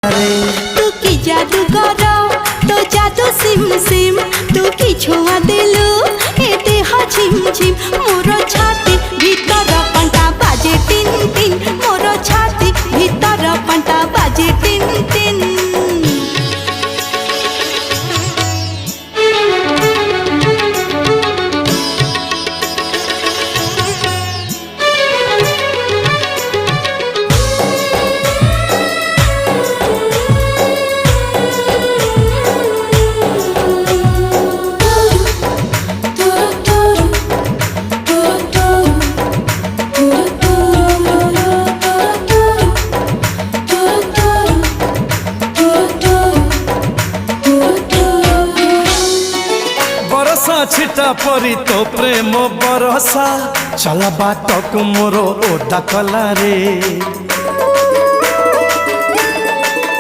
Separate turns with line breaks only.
तू की जादू करो तो जादू सिम सिम तू की छुआ दिलु ए देह झिम झिम मोर छाती भीतर पंटा बाजे टिन टिन मोर छाती भीतर पंटा बाजे टिन टिन
छिटा परी तो प्रेम बरसा चला बाटक मोर ओदा कला रे।